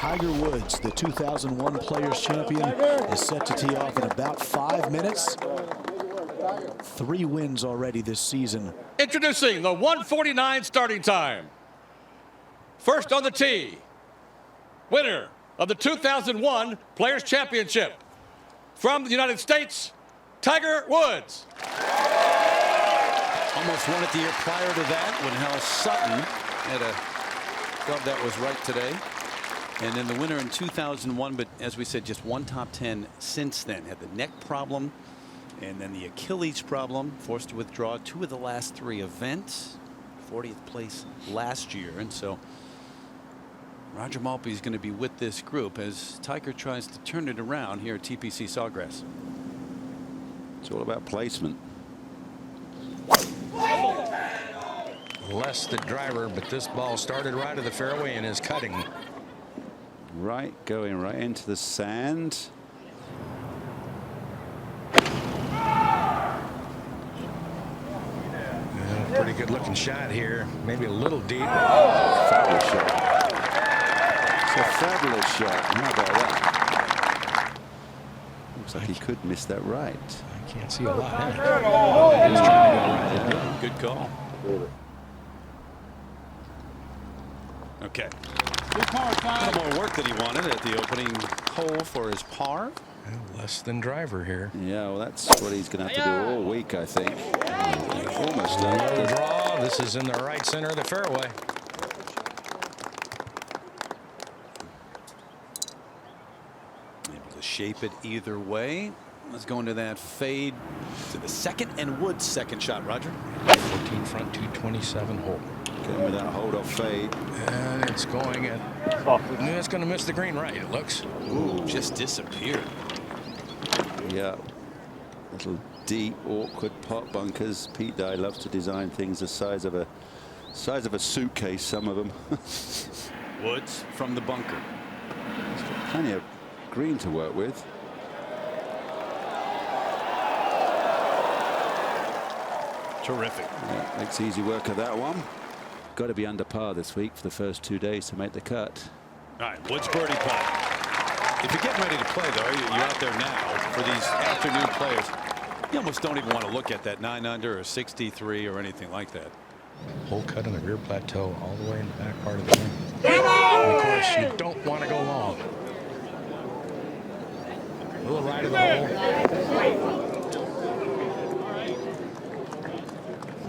Tiger Woods, the 2001 Players Champion, is set to tee off in about 5 minutes. 3 wins already this season. Introducing the 1:49 starting time. First on the tee, winner of the 2001 Players Championship, from the United States, Tiger Woods. Almost won it the year prior to that when Hal Sutton had a club that was right today. And then the winner in 2001, but as we said, just one top 10 since then. Had the neck problem and then the Achilles problem, forced to withdraw 2 of the last 3 events. 40th place last year. And so Roger Maltby is going to be with this group as Tiger tries to turn it around here at TPC Sawgrass. It's all about placement. Less the driver, but this ball started right of the fairway and is cutting. Right, going right into the sand. Yeah, pretty good looking shot here. Maybe a little deep. Fabulous shot. It's a fabulous shot. How about that? Looks like he could miss that right. I can't see a lot. Good call. Okay. A little more work that he wanted at the opening hole for his par. Well, less than driver here. Yeah, well, that's what he's going to have to do all week, I think. Almost done. The draw. This is in the right center of the fairway. Able to shape it either way. Let's go into that fade to the second and Woods' second shot, Roger. 14 front 227 hole. Getting with that hold off fade. And it's going at. It's going to miss the green right, it looks. Ooh, just disappeared. Yeah. Little deep, awkward pot bunkers. Pete Dye loves to design things the size of a suitcase, some of them. Woods from the bunker. He's got plenty of green to work with. Terrific. Yeah, makes easy work of that one. Got to be under par this week for the first 2 days to make the cut. All right, Woods birdie putt. If you're getting ready to play, though, you're out there now for these afternoon players. You almost don't even want to look at that 9 under or 63 or anything like that. Hole cut in the rear plateau all the way in the back part of the green. And of course, you don't want to go long. A little right of the hole.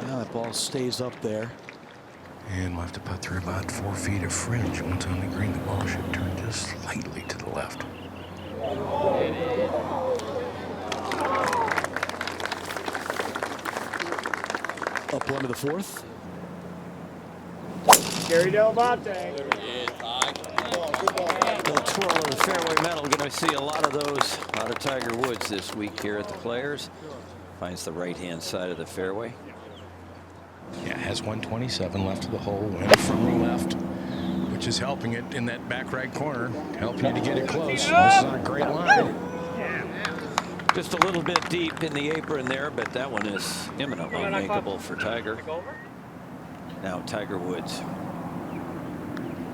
Now that ball stays up there. And we'll have to putt through about 4 feet of fringe. Once on the green, the ball should turn just slightly to the left. Up one to the 4th. Gary Del Monte. Little twirl of the fairway metal. Going to see a lot of those out of Tiger Woods this week here at the Players. Finds the right-hand side of the fairway. Yeah, has 127 left of the hole. Went from the left, which is helping it in that back right corner, helping you to get it close. This is on a great line. Just a little bit deep in the apron there, but that one is imminently makeable for Tiger. Now Tiger Woods,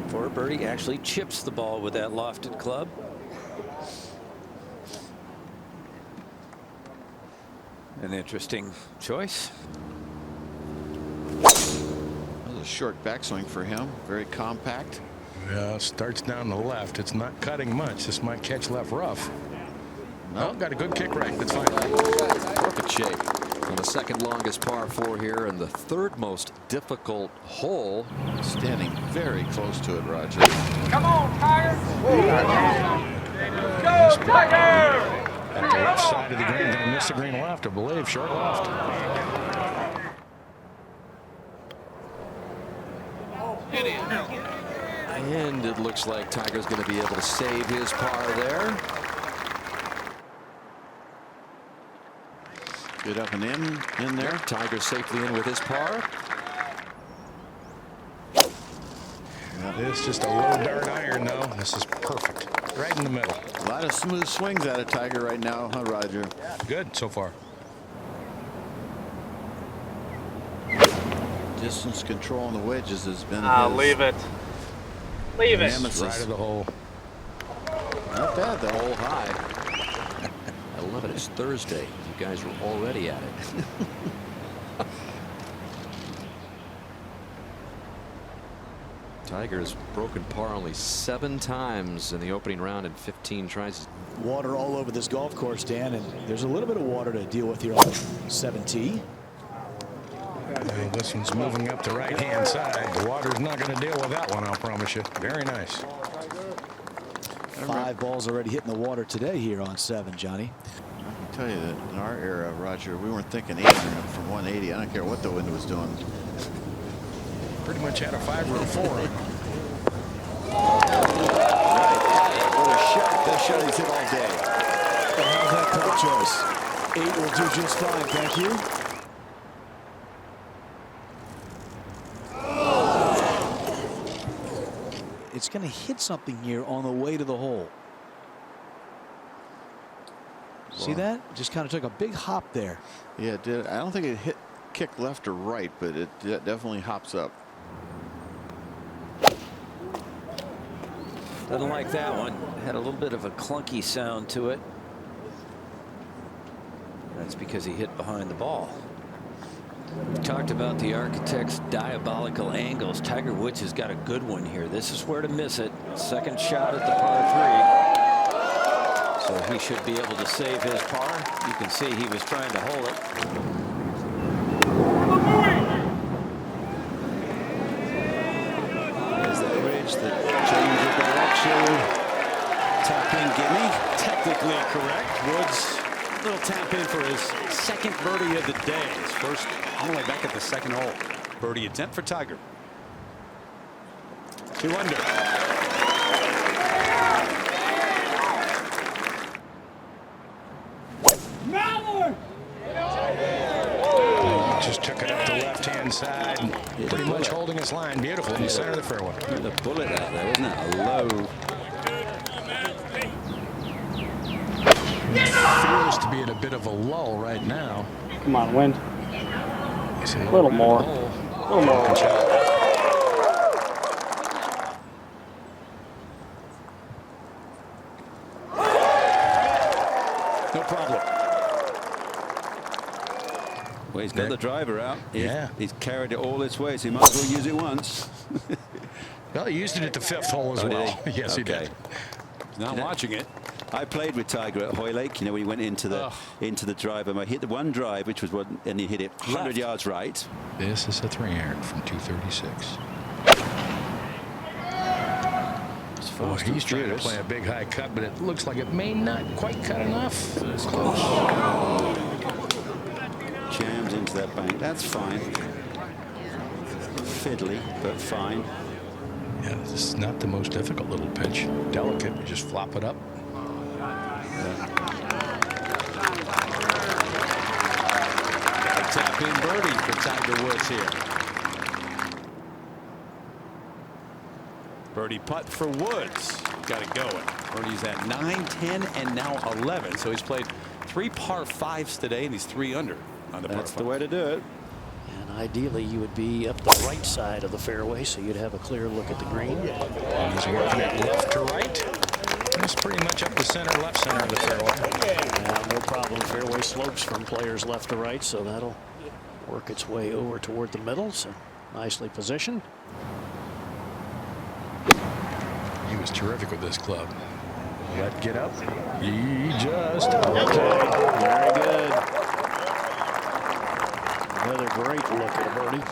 for a birdie, actually chips the ball with that lofted club. An interesting choice. That was a short backswing for him. Very compact. Yeah, starts down the left. It's not cutting much. This might catch left rough. No, got a good kick right. That's fine. Perfect shape on the second longest par 4 here and the 3rd most difficult hole. Standing very close to it, Roger. Come on, Tiger. Go, Tiger! At the left side of the green, going to miss the green left, I believe. Short left. And it looks like Tiger's going to be able to save his par there. Good up and in there. Tiger safely in with his par. It's just a low dart iron, though. This is perfect. Right in the middle. A lot of smooth swings out of Tiger right now, huh, Roger? Good so far. Distance control on the wedges has been. Leave it. Leave it. Nemesis. Right of the hole. Not bad, though. Hole high. I love it. It's Thursday. You guys are already at it. Tiger's broken par only 7 times in the opening round in 15 tries. Water all over this golf course, Dan, and there's a little bit of water to deal with here on 7T. Well, this one's moving up the right-hand side. The water's not going to deal with that one, I'll promise you. Very nice. 5 balls already hitting the water today here on 7, Johnny. I can tell you that in our era, Roger, we weren't thinking 800 from 180. I don't care what the wind was doing. Pretty much had a 5 or a 4. What a shot. Best shot he's hit all day. How's that club choice? 8 will do just fine, thank you. It's going to hit something here on the way to the hole. See that? Just kind of took a big hop there. Yeah, it did. I don't think it hit kick left or right, but it definitely hops up. Doesn't like that one. Had a little bit of a clunky sound to it. That's because he hit behind the ball. We talked about the architect's diabolical angles. Tiger Woods has got a good one here. This is where to miss it. Second shot at the par 3. So he should be able to save his par. You can see he was trying to hold it. There's the bridge that changes direction. Tap in, gimme. Technically correct. Woods, little tap in for his second birdie of the day. His first all the way back at the second hole. Birdie attempt for Tiger. 2 under. Just took it up the left-hand side. Pretty much holding his line. Beautiful in the center of the fairway. The bullet out there, wasn't it? A low. Feels to be at a bit of a lull right now. Come on, wind. A little more. A little more. No problem. Well, he's got the driver out. He's carried it all this way, so he might as well use it once. Well, he used it at the 5th hole as well. Yes, he did. Now watching it. I played with Tiger at Hoylake. You know, when he went into the driver. I hit the one drive, which was one, and he hit it 100 yards right. This is a 3-iron from 236. Oh, he's trying to play a big high cut, but it looks like it may not quite cut enough. That's close. Jams into that bank. That's fine. Fiddly, but fine. Yeah, this is not the most difficult little pitch. Delicate, you just flop it up. Tap in birdie for Tiger Woods here. Birdie putt for Woods. Got it going. Birdie's at 9, 10, and now 11. So he's played 3 par 5s today, and he's 3 under on the par 5. That's the way to do it. And ideally, you would be up the right side of the fairway, so you'd have a clear look at the green. And he's working it left to right. It's pretty much up the center, left center of the fairway. Now, no problem. Fairway slopes from players left to right, so that'll work its way over toward the middle. So nicely positioned. He was terrific with this club. Let get up. He just. Okay, very good. Another great look at a birdie.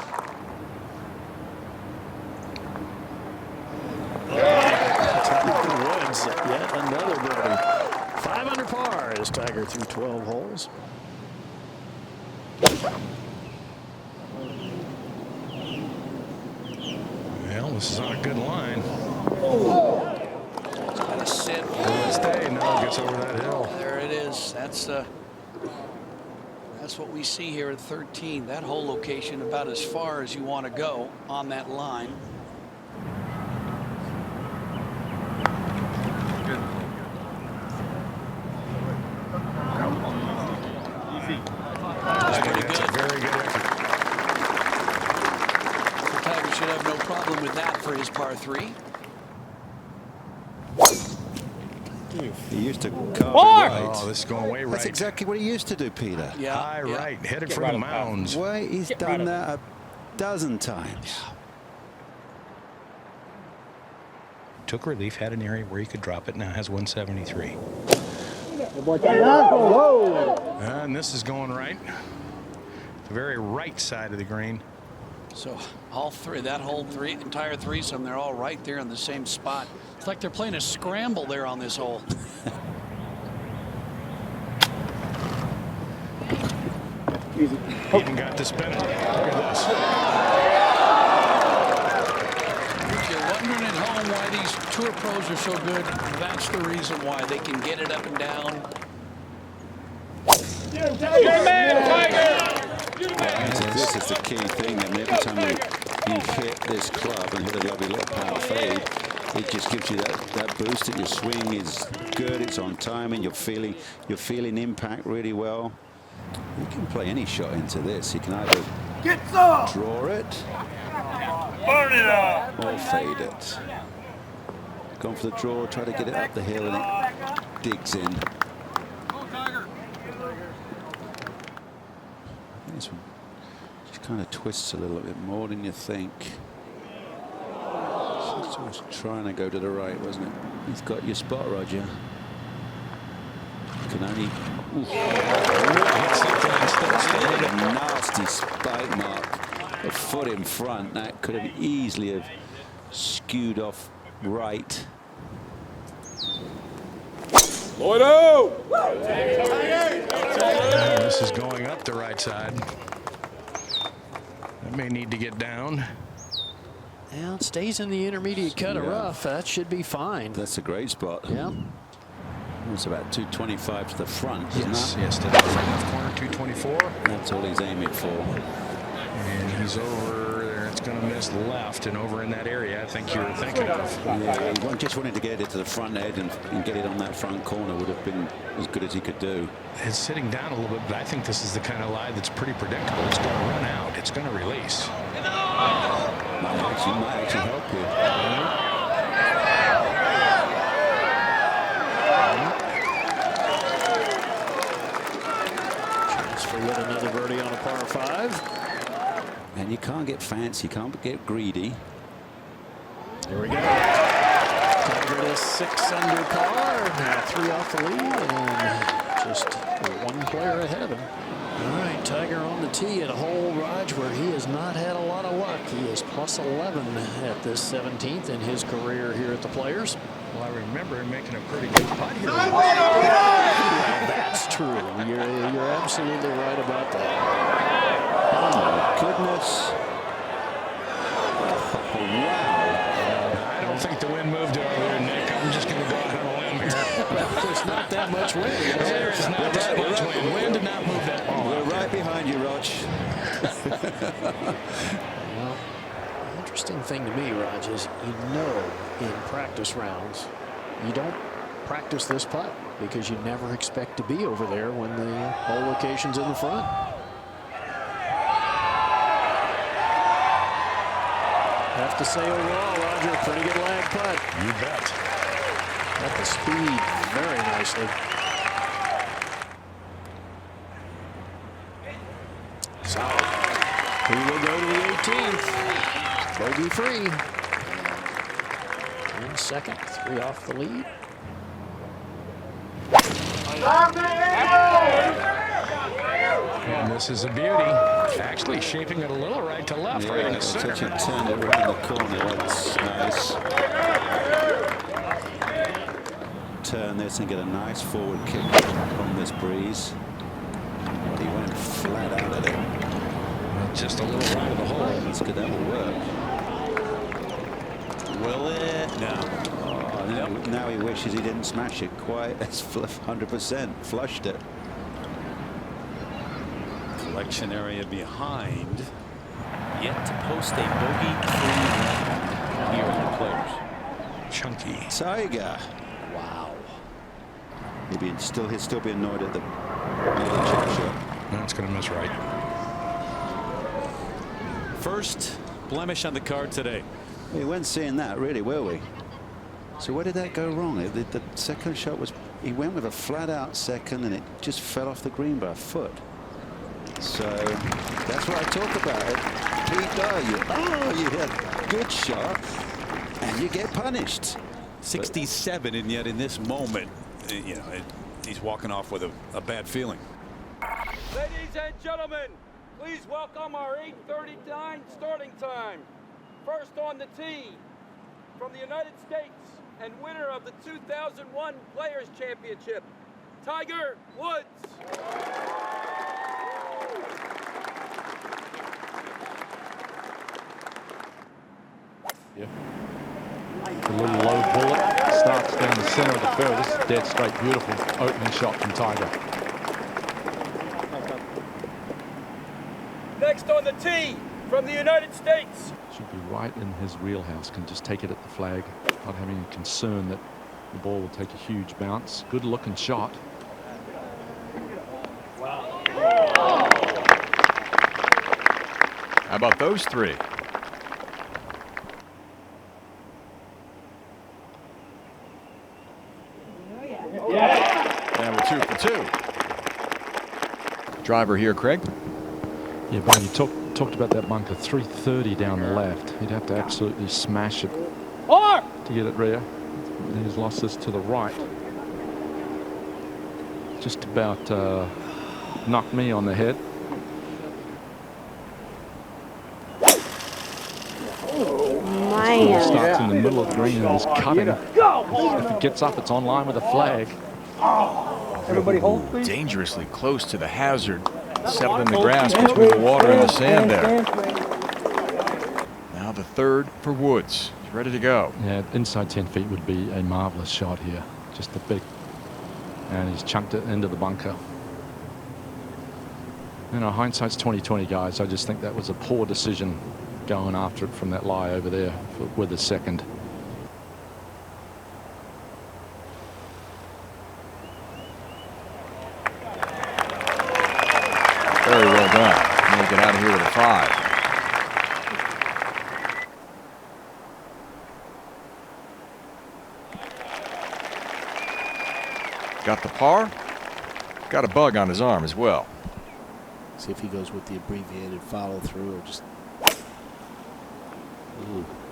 Woods, yet another birdie. 5 under par as Tiger through 12 holes. Well, this is on a good line. It's got to sit. Stay. No, gets over that hill. There it is. That's what we see here at 13. That whole location about as far as you want to go on that line. That's pretty good. That's a very good effort. So Tiger should have no problem with that for his par 3. He used to carve right. Oh, this is going way right. That's exactly what he used to do, Peter. Yeah. High right, headed for the mounds. Well, he's done that a dozen times. Took relief, had an area where he could drop it, now has 173. And this is going right. The very right side of the green. So all three, that whole entire threesome, they're all right there in the same spot. It's like they're playing a scramble there on this hole. Even got to spin it. Look at this. If you're wondering at home why these tour pros are so good, that's the reason why. They can get it up and down. This is the key thing. I mean, every time you hit this club and hit a lovely little power fade, it just gives you that boost. That your swing is good. It's on timing. You're feeling impact really well. You can play any shot into this. You can either draw it, burn it up, or fade it. Gone for the draw. Try to get it up the hill, and it digs in. This one just kind of twists a little bit more than you think. It was trying to go to the right, wasn't it? He's got your spot, Roger. You can only. Nasty spike mark. A foot in front. That could have easily have skewed off right. This is going up the right side. That may need to get down. Well, it stays in the intermediate cut of rough. That should be fine. That's a great spot. Yeah. It's about 225 to the front, isn't Yes, it? yes, to the front left corner, 224. That's all he's aiming for. And he's over there. It's going to miss left and over in that area I think you were thinking of. Yeah, he just wanted to get it to the front edge and get it on that front corner would have been as good as he could do. It's sitting down a little bit, but I think this is the kind of lie that's pretty predictable. It's going to run out. It's going to release. Might actually help you. Chance for yet another birdie on a par 5. And you can't get fancy, you can't get greedy. Here we go. Tiger to 6 under par. Now 3 off the lead and just 1 player ahead of him. All right, Tiger on the tee at a hole, Raj, where he has not had a lot of luck. He is plus 11 at this 17th in his career here at the Players. Well, I remember him making a pretty good putt here. Well, that's true. You're absolutely right about that. Oh my goodness. Oh, wow. I don't think the wind moved over there, Nick. I'm just going to go out on a limb here. There's not that much wind. There is not that much wind. Wind did not move that ball. We're right behind you, Raj. Well, the interesting thing to me, Raj, is in practice rounds, you don't practice this putt because you never expect to be over there when the hole location's in the front. Have to say overall, Roger, pretty good lag putt. You bet. At the speed very nicely. So he will go to the 18th. Bogey free. In second, 3 off the lead. And this is a beauty. Actually shaping it a little right to left, right in the center. Such a turn it right in the corner. That's nice. Turn this and get a nice forward kick from this breeze. He went flat out of it. Just a little right of the hole. That's good. That will work. Will it? No. Oh, now he wishes he didn't smash it quite. That's 100%. Flushed it. Collection area behind. Yet to post a bogey-free round here at the Players. Chunky. Tiger. Wow. He'll still be annoyed at the middle chip shot. No, it's going to miss right. First blemish on the card today. We weren't seeing that, really, were we? So where did that go wrong? The second shot was, he went with a flat out second and it just fell off the green by a foot. So that's what I talk about. Pete Dye, you had a good shot and you get punished. 67, and yet in this moment, you know, he's walking off with a bad feeling. Ladies and gentlemen, please welcome our 8:39 starting time. First on the tee, from the United States and winner of the 2001 Players Championship, Tiger Woods. Yeah. A little low bullet, starts down the center of the fairway. This is dead straight, beautiful opening shot from Tiger. Next on the tee, from the United States. Should be right in his wheelhouse, can just take it at the flag, not having a concern that the ball will take a huge bounce. Good looking shot. How about those three? And we're 2 for 2. Driver here, Craig. Yeah, Barney talked about that bunker, 330 down the left. He'd have to absolutely smash it to get it rear. He's lost this to the right. Just about knocked me on the head. Man. Starts in the middle of the green and is cutting. If it gets up, it's on line with a flag. Everybody hold, please. Dangerously close to the hazard. Settled in the grass between the water and the sand there. Now the third for Woods. He's ready to go. Yeah, inside 10 feet would be a marvelous shot here. Just a big, and he's chunked it into the bunker. You know, hindsight's 20/20, guys. I just think that was a poor decision going after it from that lie over there with the second. Very well done. Make it out of here with a 5. Got the par. Got a bug on his arm as well. See if he goes with the abbreviated follow through or just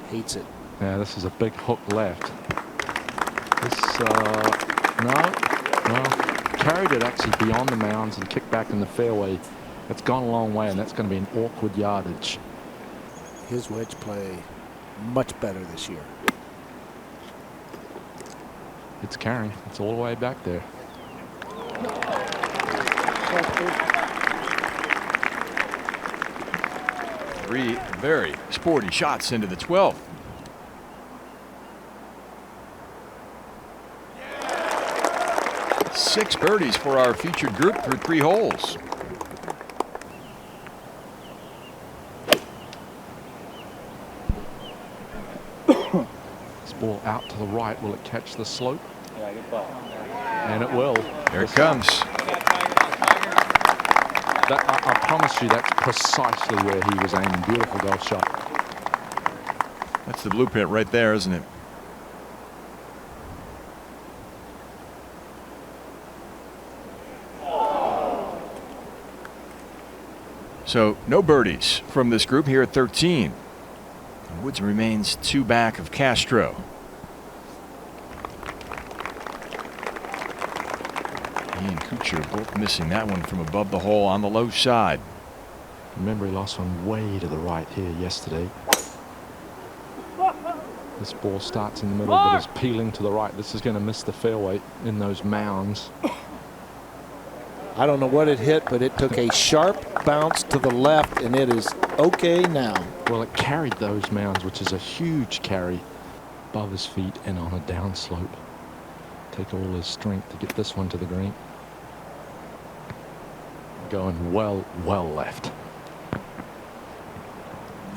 hates it. Yeah, this is a big hook left. This, no, carried it actually beyond the mounds and kicked back in the fairway. It's gone a long way, and that's going to be an awkward yardage. His wedge play much better this year. It's carrying. It's all the way back there. Three very sporty shots into the 12th. Six birdies for our featured group through 3 holes. This ball out to the right. Will it catch the slope? Yeah, good ball. And it will. Here it comes. I promise you that's precisely where he was aiming. Beautiful golf shot. That's the blueprint right there, isn't it? So no birdies from this group here at 13. Woods remains 2 back of Castro. He and Kuchar both missing that one from above the hole on the low side. Remember, he lost one way to the right here yesterday. This ball starts in the middle but is peeling to the right. This is going to miss the fairway in those mounds. I don't know what it hit, but it took a sharp bounce to the left, and it is okay now. Well, it carried those mounds, which is a huge carry above his feet and on a downslope. Take all his strength to get this one to the green. Going well left.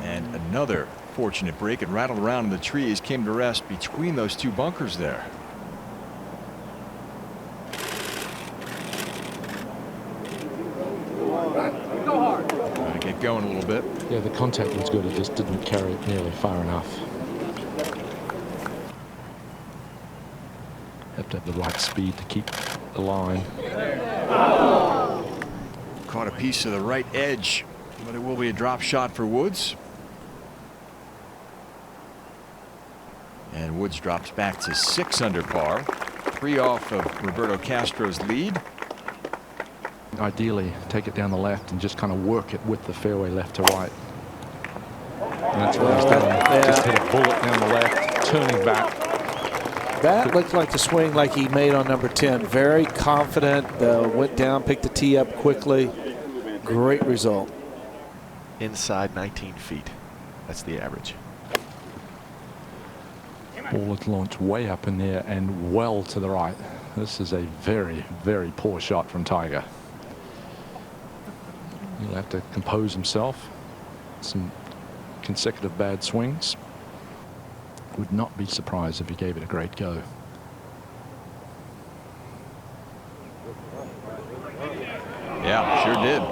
And another fortunate break. It rattled around in the trees, came to rest between those 2 bunkers there. Gotta get going a little bit. Yeah, the contact was good. It just didn't carry it nearly far enough. Have to have the right speed to keep the line. Caught a piece of the right edge, but it will be a drop shot for Woods. And Woods drops back to 6 under par, 3 off of Roberto Castro's lead. Ideally, take it down the left and just kind of work it with the fairway left to right. And that's what he's done. Yeah. Just hit a bullet down the left, turning back. That looked like the swing like he made on number 10. Very confident, went down, picked the tee up quickly. Great result. Inside 19 feet. That's the average. Ball is launched way up in there and well to the right. This is a very, very poor shot from Tiger. He'll have to compose himself. Some consecutive bad swings. Would not be surprised if he gave it a great go. Yeah, sure did.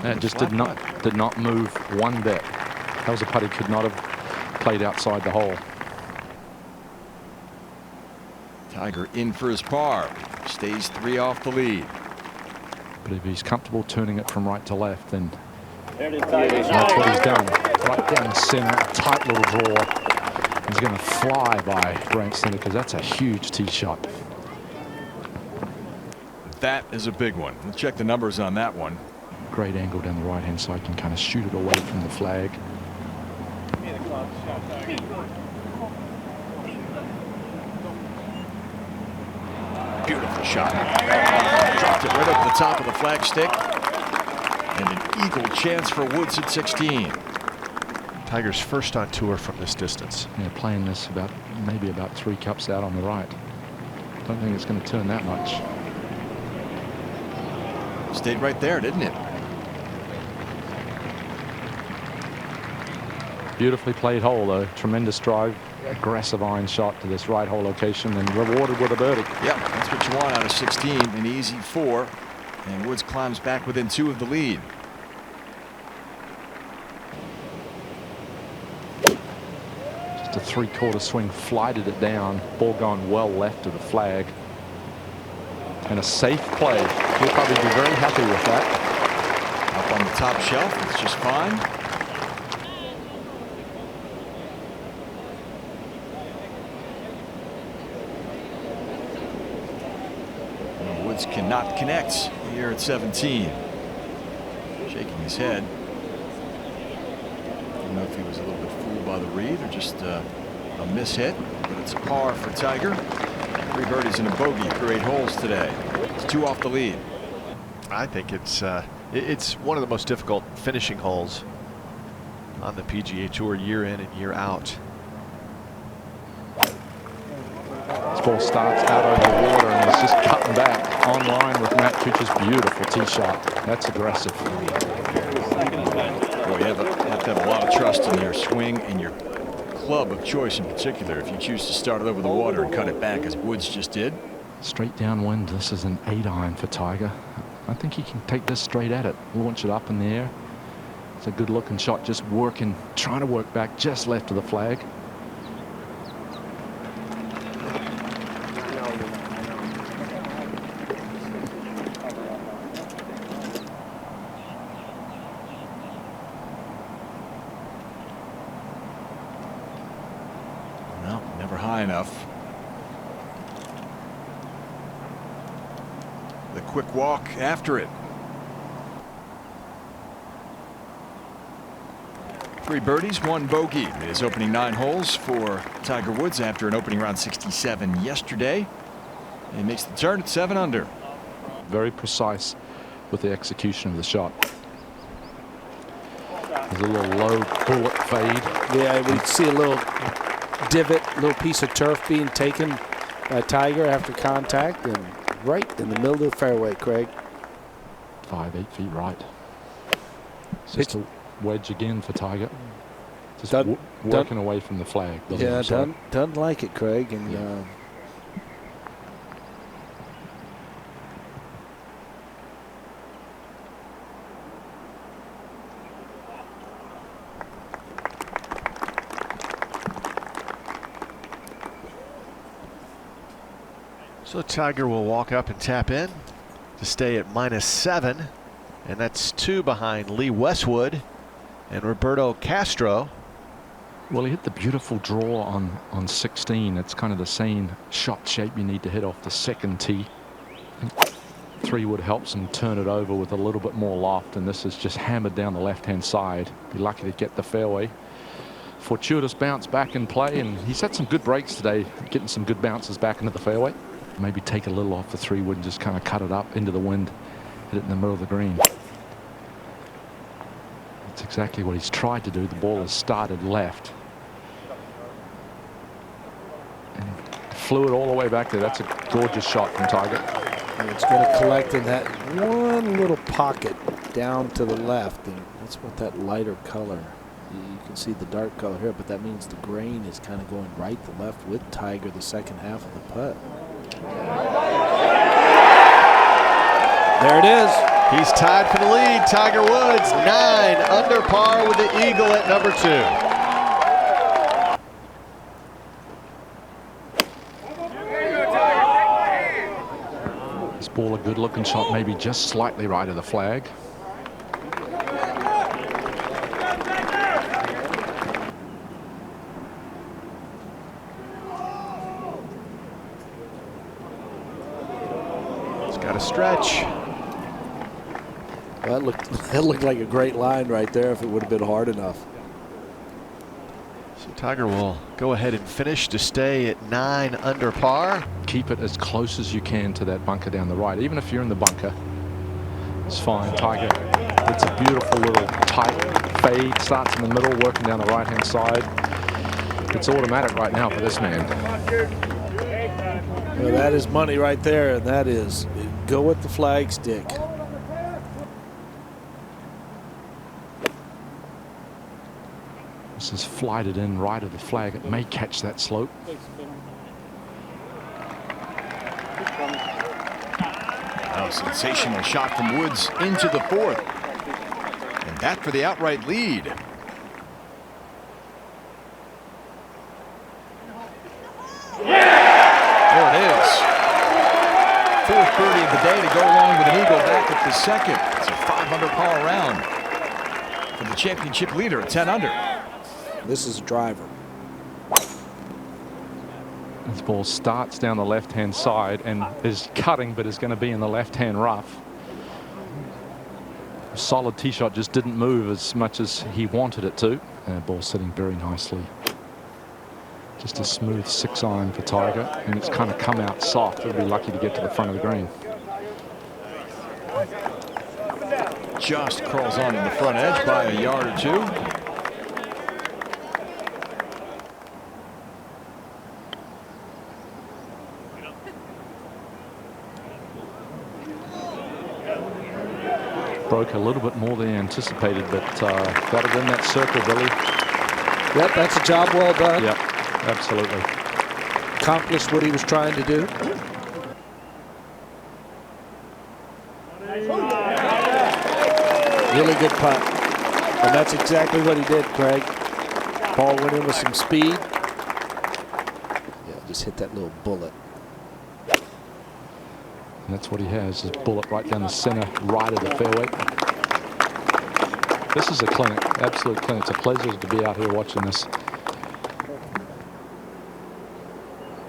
And just did not move one bit. That was a putt he could not have played outside the hole. Tiger in for his par. Stays 3 off the lead. But if he's comfortable turning it from right to left, then that's what he's done. Right down the center, a tight little draw. He's going to fly by Branson because that's a huge tee shot. That is a big one. Let's check the numbers on that one. Great angle down the right-hand side. Can kind of shoot it away from the flag. Beautiful shot. Dropped it right up the top of the flagstick. And an eagle chance for Woods at 16. Tiger's first on tour from this distance. Yeah, playing this maybe about 3 cups out on the right. Don't think it's going to turn that much. Stayed right there, didn't it? Beautifully played hole, though. Tremendous drive, aggressive iron shot to this right hole location, and rewarded with a birdie. Yep, that's what you want out of 16. An easy 4. And Woods climbs back within 2 of the lead. Just a 3/4 swing, flighted it down. Ball gone well left of the flag. And a safe play. He'll probably be very happy with that. Up on the top shelf, it's just fine. And Woods cannot connect here at 17. Shaking his head. I don't know if he was a little bit fooled by the read or just a mishit, but it's a par for Tiger. 3 birdies and a bogey through 8 holes today. It's 2 off the lead. I think it's one of the most difficult finishing holes on the PGA Tour year in and year out. This ball starts out over the water and is just cutting back on line with Matt Kuchar's beautiful tee shot. That's aggressive. Boy, you have to have a lot of trust in your swing and your club of choice in particular if you choose to start it over the water and cut it back as Woods just did. Straight downwind. This is an 8-iron for Tiger. I think he can take this straight at it, launch it up in the air. It's a good looking shot, just working, trying to work back just left of the flag. Well, never high enough. The quick walk after it. 3 birdies, 1 bogey in his opening 9 holes for Tiger Woods after an opening round 67 yesterday. And he makes the turn at 7 under. Very precise with the execution of the shot. There's a little low bullet fade. Yeah, we see a little divot, little piece of turf being taken by Tiger after contact, and right in the middle of the fairway, Craig. 5-8 feet right. It's just a wedge again for Tiger. Just working away from the flag. Yeah, doesn't like it, Craig. And yeah. So Tiger will walk up and tap in to stay at -7, and that's 2 behind Lee Westwood and Roberto Castro. Well, he hit the beautiful draw on 16. It's kind of the same shot shape you need to hit off the second tee. 3-wood helps him turn it over with a little bit more loft, and this is just hammered down the left-hand side. Be lucky to get the fairway. Fortuitous bounce back in play, and he's had some good breaks today, getting some good bounces back into the fairway. Maybe take a little off the 3-wood and just kind of cut it up into the wind, hit it in the middle of the green. That's exactly what he's tried to do. The ball has started left. And flew it all the way back there. That's a gorgeous shot from Tiger. And it's going to collect in that one little pocket down to the left, and that's what that lighter color. You can see the dark color here, but that means the grain is kind of going right to left with Tiger the second half of the putt. There it is. He's tied for the lead. Tiger Woods 9 under par with the eagle at number 2. This ball a good looking shot, maybe just slightly right of the flag. Got a stretch. Well, that looked like a great line right there if it would have been hard enough. So Tiger will go ahead and finish to stay at 9 under par. Keep it as close as you can to that bunker down the right. Even if you're in the bunker, it's fine. Tiger, it's a beautiful little tight fade. Starts in the middle, working down the right-hand side. It's automatic right now for this man. Well, that is money right there, and that is go with the flag stick. This is flighted in right of the flag. It may catch that slope. Oh, sensational shot from Woods into the 4th. And that for the outright lead. There it is. 4th birdie of the day to go along with an eagle back at the second. It's a 5 under par round for the championship leader at 10 under. This is a driver. This ball starts down the left-hand side and is cutting, but is going to be in the left-hand rough. A solid tee shot, just didn't move as much as he wanted it to. And the ball sitting very nicely. Just a smooth 6-iron for Tiger, and it's kind of come out soft. He'll be lucky to get to the front of the green. Just curls on in the front edge by a yard or 2. Broke a little bit more than anticipated, but got it in that circle, Billy. Yep, that's a job well done. Yep, absolutely. Accomplished what he was trying to do. Really good putt. And that's exactly what he did, Craig. Ball went in with some speed. Yeah, just hit that little bullet. And that's what he has, his bullet right down the center, right of the fairway. This is a clinic, absolute clinic. It's a pleasure to be out here watching this.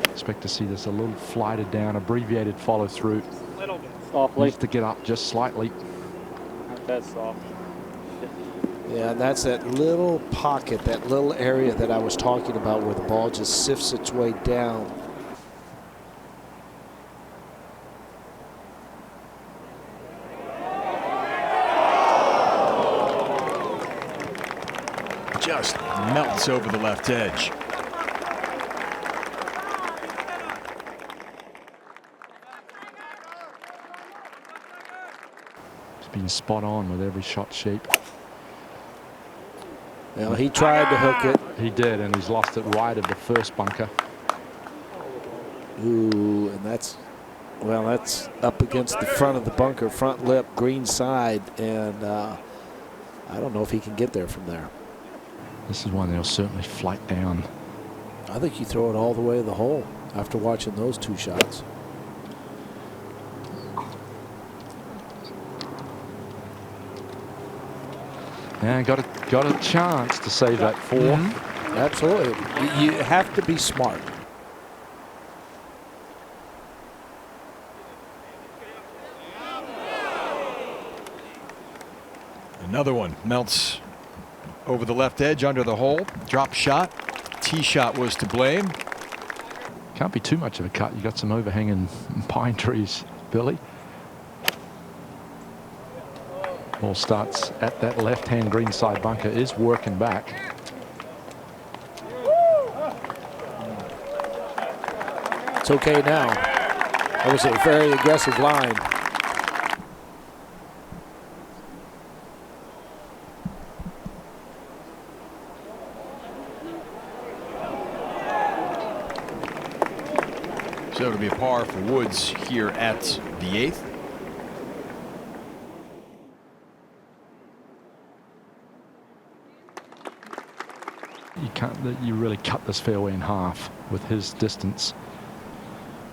Expect to see this a little flighted down, abbreviated follow through. Little bit softly. Needs to get up just slightly. Not that soft. Yeah, and that's that little pocket, that little area that I was talking about where the ball just sifts its way down. Just melts over the left edge. He's been spot on with every shot shape. Well, he tried to hook it. He did, and he's lost it right of the first bunker. Ooh, and that's, well, that's up against the front of the bunker, front lip, green side, and I don't know if he can get there from there. This is one that'll certainly flight down. I think you throw it all the way to the hole after watching those 2 shots. And got a chance to save that 4. Absolutely. You have to be smart. Another one melts over the left edge under the hole. Drop shot. Tee shot was to blame. Can't be too much of a cut. You got some overhanging pine trees, Billy. Ball starts at that left-hand green side bunker, is working back. It's okay now. That was a very aggressive line. So it'll be a par for Woods here at the 8th. You really cut this fairway in half with his distance.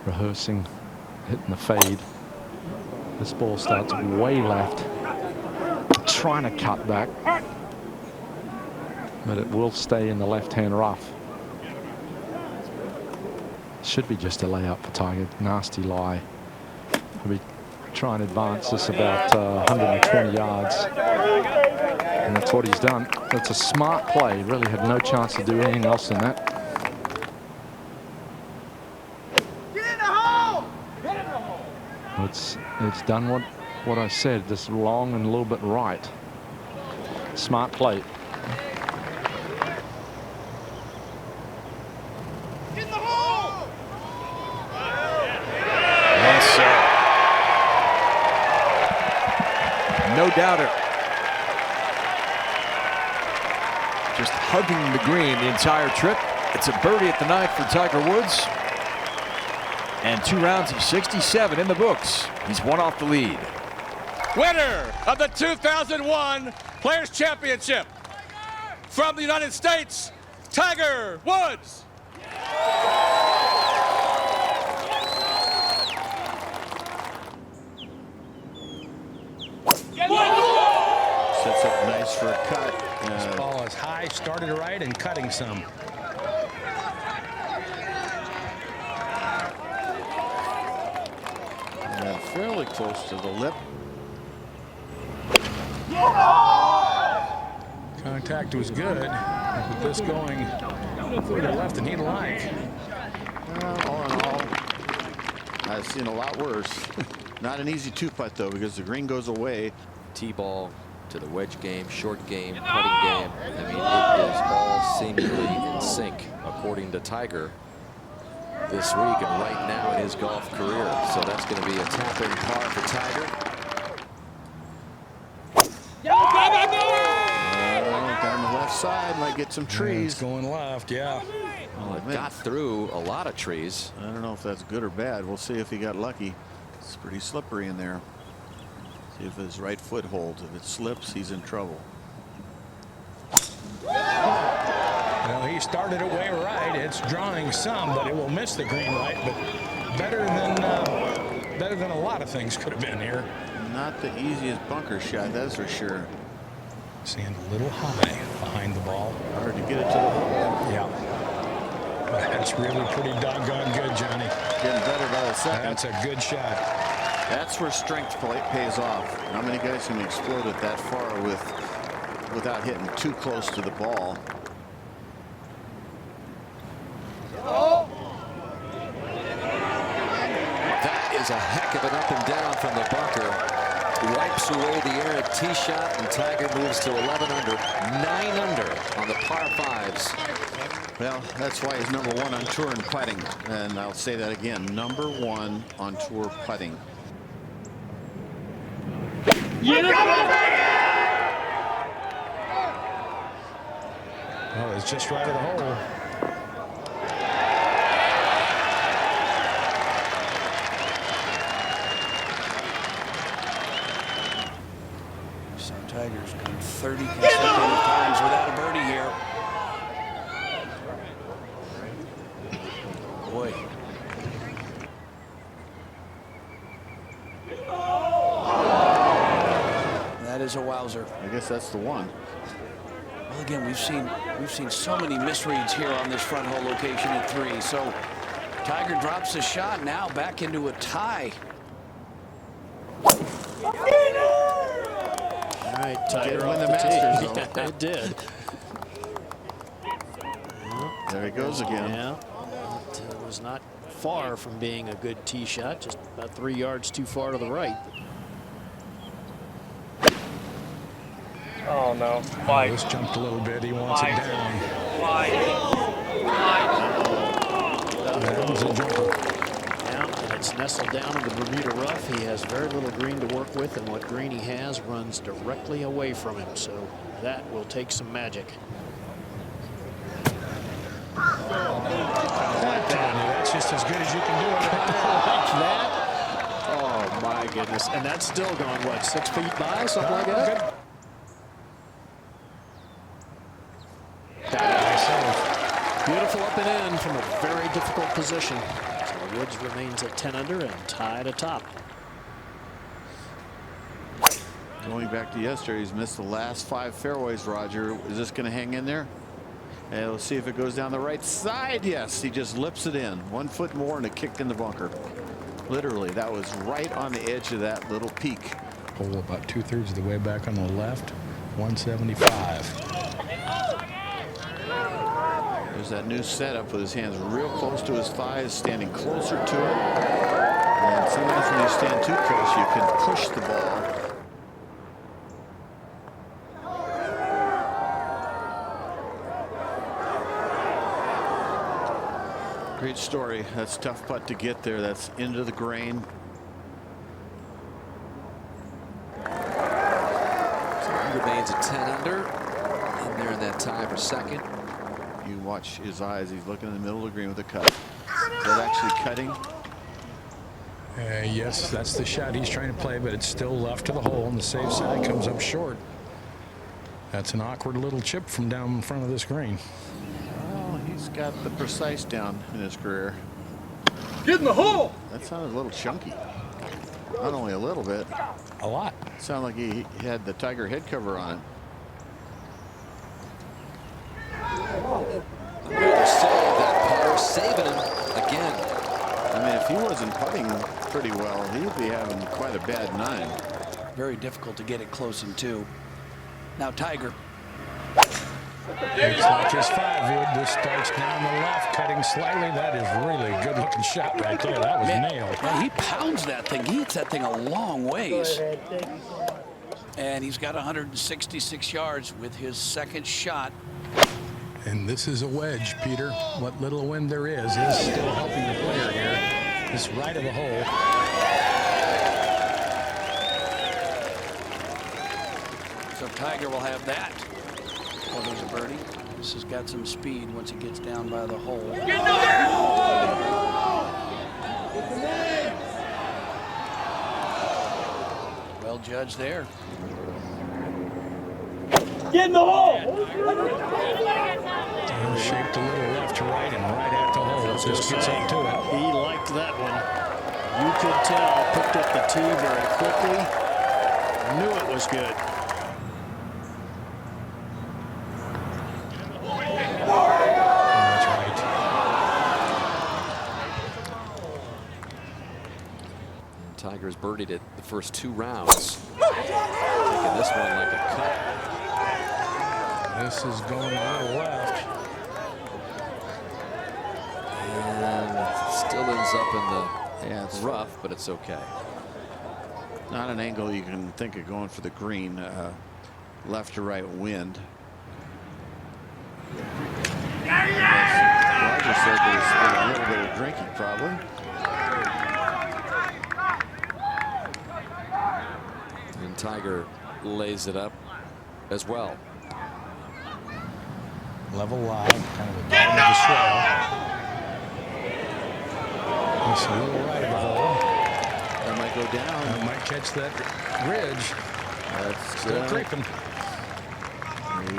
Rehearsing, hitting the fade. This ball starts way left, trying to cut back, but it will stay in the left-hand rough. Should be just a layup for Tiger. Nasty lie. He'll be trying to advance this about 120 yards. And that's what he's done. It's a smart play. Really had no chance to do anything else than that. It's done what I said. Just long and a little bit right. Smart play. No doubter. Just hugging the green the entire trip. It's a birdie at the 9th for Tiger Woods. And 2 rounds of 67 in the books. He's 1 off the lead. Winner of the 2001 Players Championship from the United States, Tiger Woods. Sets up nice for a cut. This ball is high, started right, and cutting some. Fairly close to the lip. Contact was good. With this going further left than he'd like. All in all, I've seen a lot worse. Not an easy 2-putt though, because the green goes away. T-ball to the wedge game, short game, putting game. I mean, it is all seemingly in sync, according to Tiger, this week and right now in his golf career. So that's going to be a tap-in par for Tiger. Down the left side, might get some trees. It's going left, yeah. Well, it got through a lot of trees. I don't know if that's good or bad. We'll see if he got lucky. It's pretty slippery in there. See if his right foot holds. If it slips, he's in trouble. Well, he started it way right. It's drawing some, but it will miss the green right. But better than a lot of things could have been here. Not the easiest bunker shot, that's for sure. Sand a little high behind the ball. Hard to get it to the hole. Yeah. But that's really pretty doggone good, Johnny. Getting better by the second. That's a good shot. That's where strength pays off. How many guys can explode it that far without hitting too close to the ball? That is a heck of an up and down from the bunker. Wipes away the air at tee shot, and Tiger moves to 11 under, 9 under on the par 5s. Well, that's why he's #1 on tour in putting. And I'll say that again, #1 on tour putting. Well, it's just right of the hole. So Tiger's gone 30 consecutive times without a birdie here. Boy. That is a wowzer. I guess that's the one. Well, again, we've seen so many misreads here on this front hole location at 3. So Tiger drops the shot, now back into a tie. All right, Tiger win off the the Masters, tee. Yeah, it did. There he goes again. Yeah, it was not far from being a good tee shot, just about 3 yards too far to the right. Oh no. Why? This jumped a little bit. He wants it down. That was a jumper. Yeah, and it's nestled down in the Bermuda rough. He has very little green to work with, and what green he has runs directly away from him. So that will take some magic. That's just as good as you can do it right there. Like that. Oh my goodness. And that's still gone, what, 6 feet by, something like that? Beautiful up and in from a very difficult position. So Woods remains at 10 under and tied atop. Going back to yesterday, he's missed the last 5 fairways, Roger. Is this going to hang in there? And let's see if it goes down the right side. Yes, he just lips it in. 1 foot more and a kick in the bunker. Literally, that was right on the edge of that little peak. Hole about 2/3 of the way back on the left, 175. There's that new setup with his hands real close to his thighs, standing closer to it. And sometimes when you stand too close, you can push the ball. Great story. That's a tough putt to get there. That's into the grain. So he remains at 10 under. And they're in that tie for second. You watch his eyes. He's looking in the middle of the green with a cut. Is that actually cutting? Yes, that's the shot he's trying to play, but it's still left to the hole, and the safe side comes up short. That's an awkward little chip from down in front of this green. Well, he's got the precise down in his career. Get in the hole! That sounded a little chunky. Not only a little bit. A lot. Sounded like he had the Tiger head cover on it. That putter saving him again. I mean, if he wasn't putting pretty well, he'd be having quite a bad 9. Very difficult to get it close in 2. Now Tiger. It's like his 5 wood. This starts down the left, cutting slightly. That is really good looking shot right there. That was nailed. Man, he pounds that thing. He hits that thing a long ways. And he's got 166 yards with his second shot. And this is a wedge, Peter. What little wind there is still helping the player here. This right of the hole. So Tiger will have that. Oh, there's a birdie. This has got some speed once it gets down by the hole. Well judged there. Get in the hole! Shaped a little left to right and right at the hole. It just gets up to it. He liked that one. You could tell. Picked up the tee very quickly. Knew it was good. That's right. And Tiger's birdied it the first 2 rounds. Taking this one like a cut. This is going a little left. And it still ends up in the rough, but it's okay. Not an angle you can think of going for the green. Left to right wind. Roger said there's a little bit of drinking probably. And Tiger lays it up as well. Level line, kind of the bottom of the swell. It's a little right of the hole. That might go down. That might catch that ridge. That's still creeping.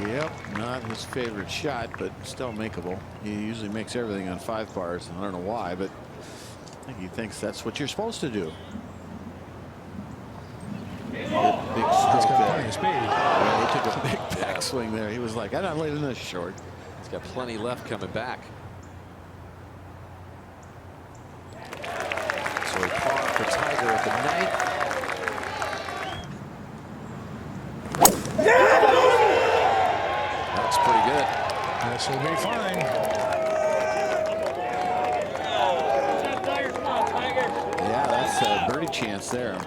Yep, not his favorite shot, but still makeable. He usually makes everything on 5 bars. I don't know why, but I think he thinks that's what you're supposed to do. Big stroke there. Speed. Yeah, he took a big backswing there. He was like, I'm not leaving this short. He's got plenty left coming back. So a par for Tiger at the ninth. That's pretty good. This will be fine. Yeah, that's a birdie chance there.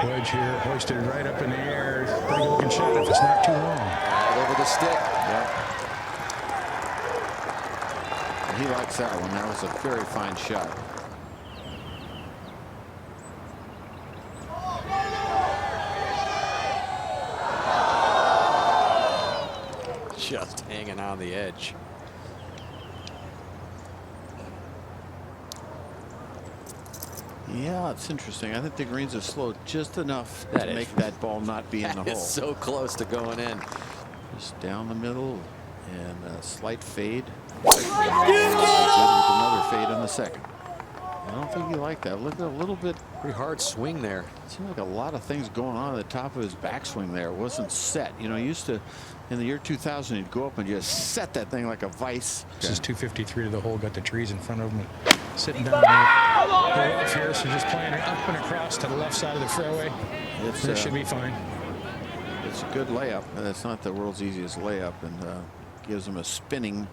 Wedge here, hoisted right up in the air. Pretty good looking shot if it's not too long. Right over the stick. Yep. He likes that one. That was a very fine shot. Just hanging on the edge. Yeah, it's interesting. I think the greens are slowed just enough That to is- make that ball not be in the hole. It's so close to going in. Just down the middle and a slight fade. With another fade on the second. I don't think he liked that. Look at a little bit. Pretty hard swing there. Seemed like a lot of things going on at the top of his backswing there. It wasn't set. You know, he used to, in the year 2000, he'd go up and just set that thing like a vice. This is 253 to the hole. Got the trees in front of him. Sitting down there. They're off here, so just playing it up and across to the left side of the fairway. This should be fine. It's a good layup. It's not the world's easiest layup, and gives him a spinning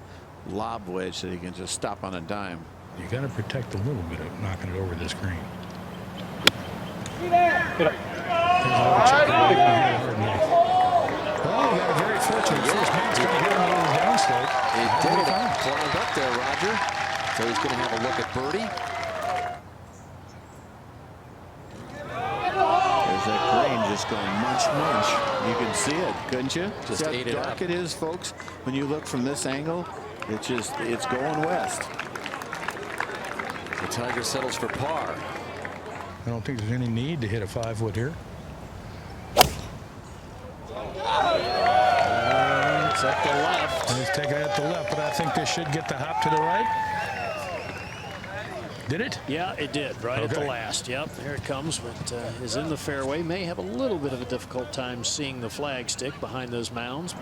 lob wedge so he can just stop on a dime. You got to protect a little bit of knocking it over this green. Well, we got a very fortunate first bounce going to hit him a little downslope. He did it. Climbed up there, Roger. So he's going to have a look at birdie. There's that green just going munch, munch. You can see it, couldn't you? Just see ate how it dark up. it is, folks. When you look from this angle, it's going west. The Tiger settles for par. I don't think there's any need to hit a 5-wood here. It's at the left. He's taking it at the left, but I think this should get the hop to the right. Did it? Yeah, it did. Right at the Okay. last. Yep, there it comes. But is in the fairway. May have a little bit of a difficult time seeing the flag stick behind those mounds.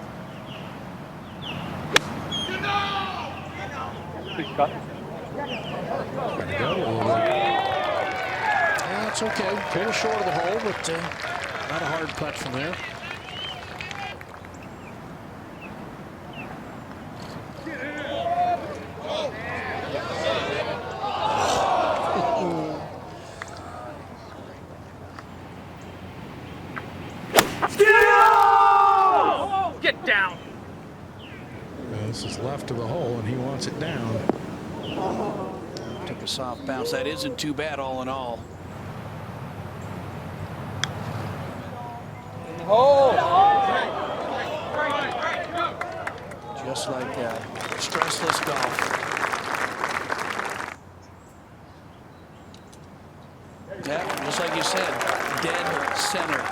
Yeah, it's okay. A little short of the hole, but not a hard putt from there. Get down. This is left of the hole, and he wants it down. Took a soft bounce. That isn't too bad, all in all. Just like that. Stressless golf. Yeah, just like you said, dead center.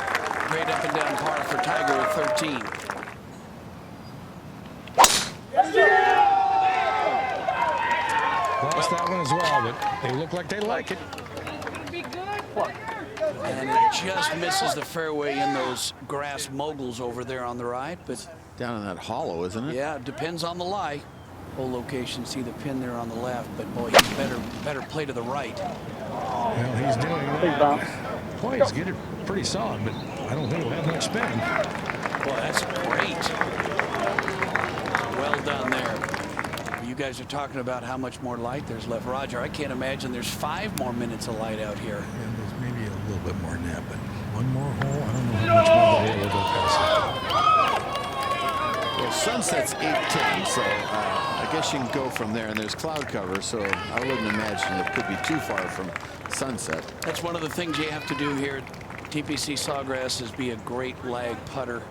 Great up and down par for Tiger at 13. Lost that one as well, but they look like they like it. And it just misses the fairway in those grass moguls over there on the right. But down in that hollow, isn't it? Yeah, it depends on the lie. Whole location, see the pin there on the left, but boy, he's better play to the right. Well, he's doing that. Boy, he's getting pretty solid, but I don't think he'll have much spin. Well, that's great. Well done there. You guys are talking about how much more light there's left. Roger, I can't imagine there's 5 more minutes of light out here. Yeah, there's maybe a little bit more than that, but one more hole, I don't know how much more the hole will go past it. Well, sunset's 8:10, so I guess you can go from there, and there's cloud cover, so I wouldn't imagine it could be too far from sunset. That's one of the things you have to do here at TPC Sawgrass is be a great lag putter.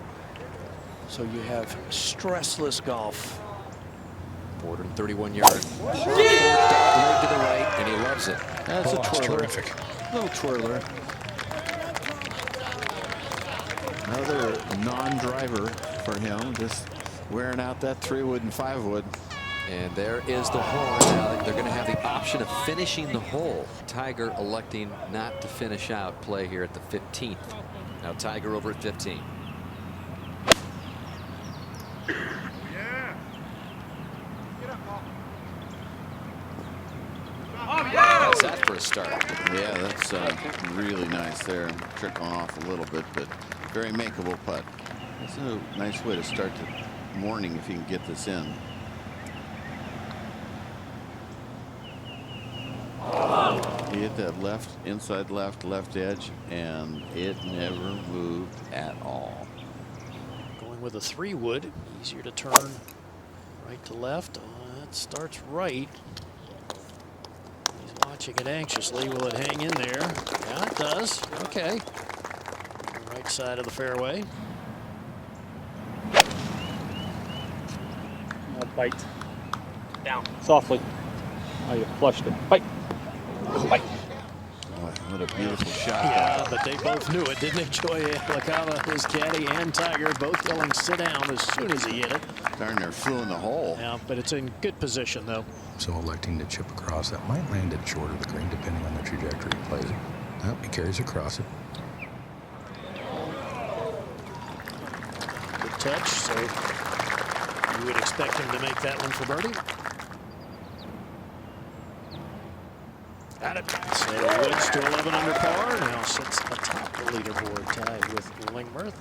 So you have stressless golf. 431 yards. Leg to the right, and he loves it. That's a twirler. Terrific. Little twirler. Another non-driver for him, just wearing out that 3-wood and 5-wood. And there is the horn. Now they're going to have the option of finishing the hole. Tiger electing not to finish out play here at the 15th. Now Tiger over at 15. How's that for a start? Yeah, that's really nice there. Trickling off a little bit, but very makeable putt. That's a nice way to start the morning if you can get this in. He hit that left, inside left edge, and it never moved at all. Going with a 3-wood, easier to turn right to left. That starts right. He's watching it anxiously. Will it hang in there? Yeah, it does. Okay. Right side of the fairway. Bite. Down. Softly. Oh, you flushed it. Bite. Bite. What a beautiful shot. Yeah, but they both knew it, didn't they? Joey Lacava, his caddy, and Tiger both yelling sit down as soon as he hit it. Darn near flew in the hole. Yeah, but it's in good position, though. So electing to chip across, that might land it short of the green, depending on the trajectory he plays it. Nope, he carries across it. Good touch, so you would expect him to make that one for birdie. Got it. So Woods to 11 under par, now sits atop the leaderboard, tied with Lingmerth.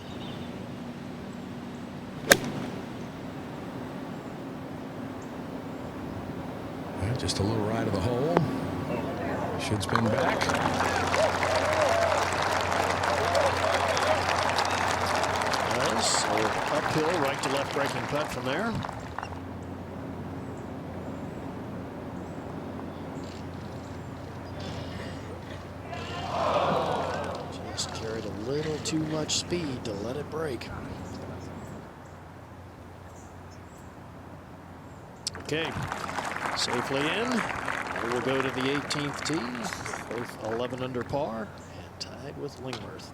Yeah, just a little right of the hole. Should spin back. Does. So uphill, right to left breaking putt from there. Just carried a little too much speed to let it break. Okay, safely in. We will go to the 18th tee, both 11 under par and tied with Lingmerth.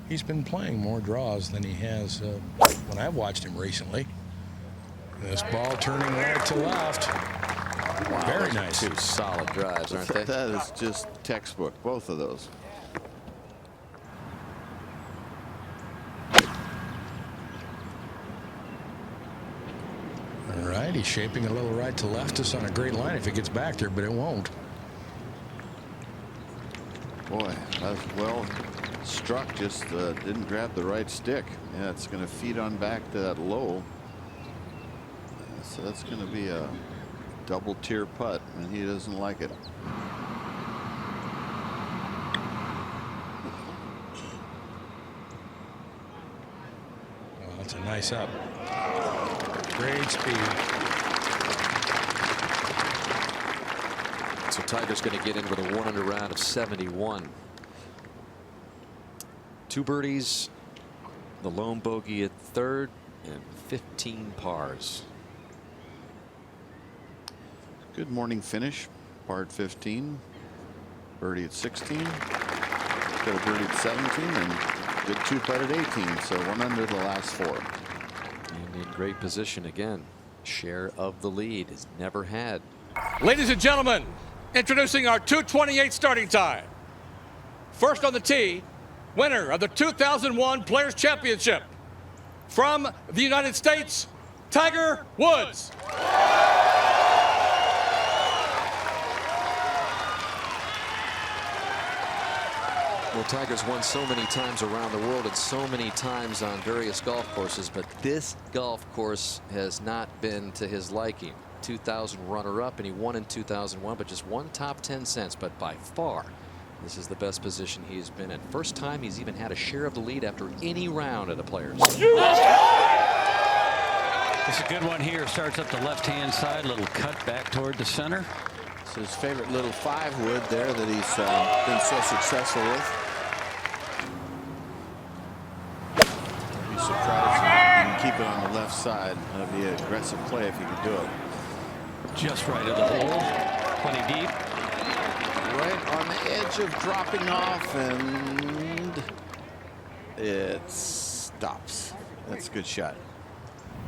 He's been playing more draws than he has when I've watched him recently. This ball turning right to left. Wow, very nice. Two solid drives, aren't they? That is just textbook, both of those. All right, he's shaping a little right to left. It's on a great line if it gets back there, but it won't. Boy, that's well struck, just didn't grab the right stick. Yeah, it's going to feed on back to that low. So that's going to be a double tier putt, and he doesn't like it. Oh, that's a nice up. Great speed. So Tiger's going to get in with a 1 under round of 71. 2 birdies, the lone bogey at 3rd, and 15 pars. Good morning finish. Par at 15, birdie at 16, got a birdie at 17, and good 2-putt at 18. So 1 under the last 4. And in great position again. Share of the lead has never had. Ladies and gentlemen, introducing our 2:28 starting time. First on the tee, winner of the 2001 Players Championship from the United States, Tiger Woods. Well, Tiger's won so many times around the world and so many times on various golf courses, but this golf course has not been to his liking. 2000 runner-up, and he won in 2001, but just 1 top 10 since. But by far, this is the best position he's been in. First time he's even had a share of the lead after any round of the Players. It's a good one here. Starts up the left-hand side, little cut back toward the center. It's his favorite little 5-wood there that he's been so successful with. Be surprised if you can keep it on the left side. That'd be an aggressive play if you could do it. Just right of the hole, plenty deep. Right on the edge of dropping off, and it stops. That's a good shot.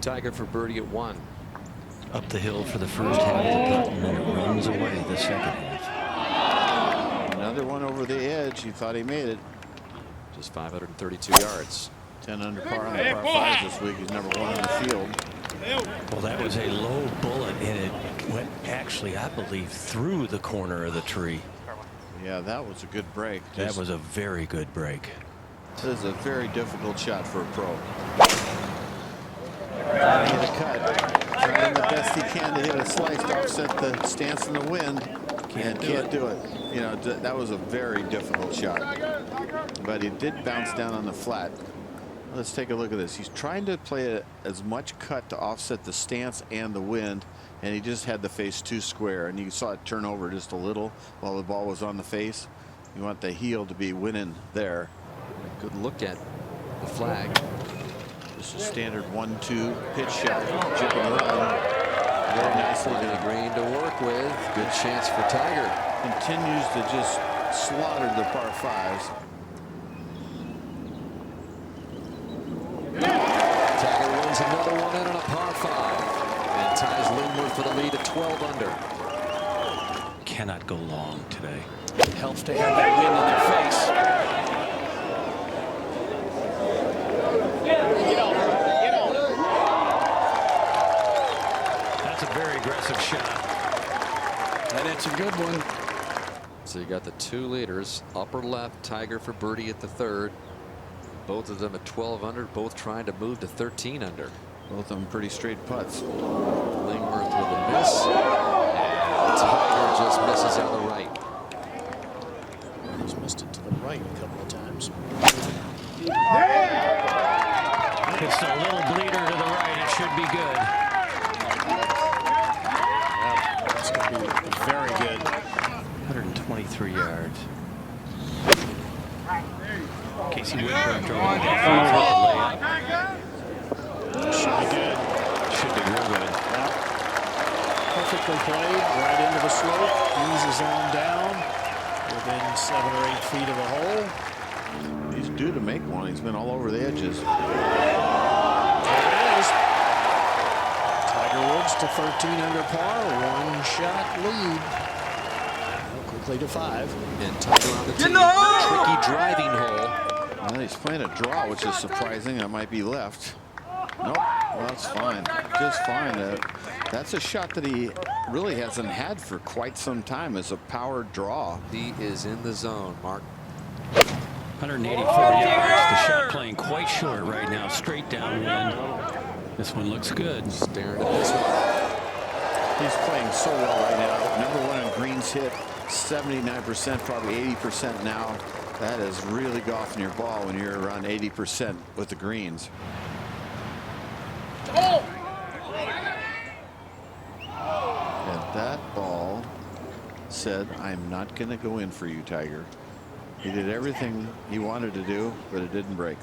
Tiger for birdie at 1. up the hill for the first half of the putt, and then it runs away the second half. Another one over the edge. He thought he made it. Just 532 yards. 10 under par on the par 5s this week. He's number 1 in the field. Well, that was a low bullet, and it went actually, I believe, through the corner of the tree. Yeah, that was a good break. That was a very good break. This is a very difficult shot for a pro. Trying to hit a cut. Trying the best he can to hit a slice to offset the stance in the wind. Can't do it. You know, that was a very difficult shot. But he did bounce down on the flat. Let's take a look at this. He's trying to play as much cut to offset the stance and the wind, and he just had the face too square, and you saw it turn over just a little while the ball was on the face. You want the heel to be winning there. Good look at the flag. Just a standard 1-2 pitch shot. Chip and run. Very nicely to the green to work with. Good chance for Tiger. Continues to just slaughter the par 5s. Tiger wins another one in on a par 5 and ties Lindbergh for the lead at 12 under. Cannot go long today. Helps to have that wind in their face. That's a very aggressive shot. And it's a good one. So you got the 2 leaders. Upper left, Tiger for birdie at the 3rd. Both of them at 12 under, both trying to move to 13 under. Both of them pretty straight putts. Lindbergh with a miss. And Tiger just misses on the right. He's missed it to the right a couple of times. It's a little bleeder to the right. It should be good. Well, it's going to be very good. 123 yards. Casey Whitburn drove it. Should be good. Should be real good. Yeah. Perfectly played, right into the slope. Eases on down within 7 or 8 feet of the hole. He's due to make one. He's been all over the edges. There it is. Tiger Woods to 13 under par, 1 shot lead. Quickly to 5. And Tiger on the tee. Tricky driving hole. Well, he's playing a draw, which is surprising. That might be left. Nope. Well, that's fine. Just fine. That's a shot that he really hasn't had for quite some time. It's a power draw. He is in the zone, Mark. 184 yards. The shot playing quite short right now. Straight downwind. This one looks good. Staring at this one. He's playing so well right now. Number 1 in greens hit. 79%, probably 80% now. That is really golfing your ball when you're around 80% with the greens. And that ball said, I'm not going to go in for you, Tiger. He did everything he wanted to do, but it didn't break.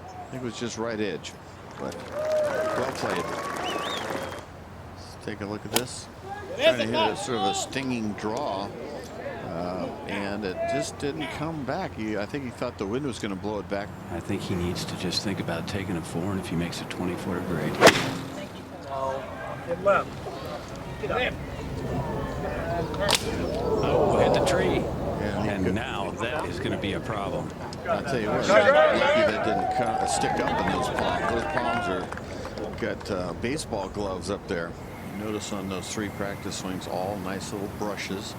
I think it was just right edge, but well played. Let's take a look at this. Trying to hit a sort of a stinging draw. And it just didn't come back. I think he thought the wind was going to blow it back. I think he needs to just think about taking a 4, and if he makes a 20-footer, great. Get left. Get up. Oh, hit the tree. Yeah, and now that is going to be a problem. I'll tell you what, lucky that didn't stick up in those palms. Those palms are got baseball gloves up there. Notice on those 3 practice swings, all nice little brushes,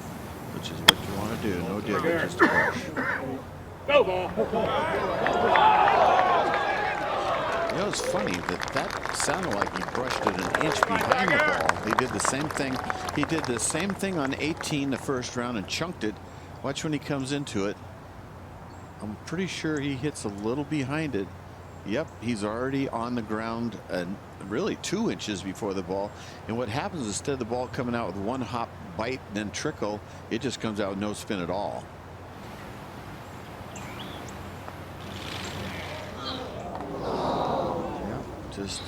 which is what you want to do. No digger, just a brush. Go ball. You know, it's funny that sounded like he brushed it an inch behind the ball. He did the same thing. He did the same thing on 18 the first round and chunked it. Watch when he comes into it. I'm pretty sure he hits a little behind it. Yep, he's already on the ground and really 2 inches before the ball. And what happens instead of the ball coming out with 1 hop, bite, and then trickle, it just comes out with no spin at all. Yeah, just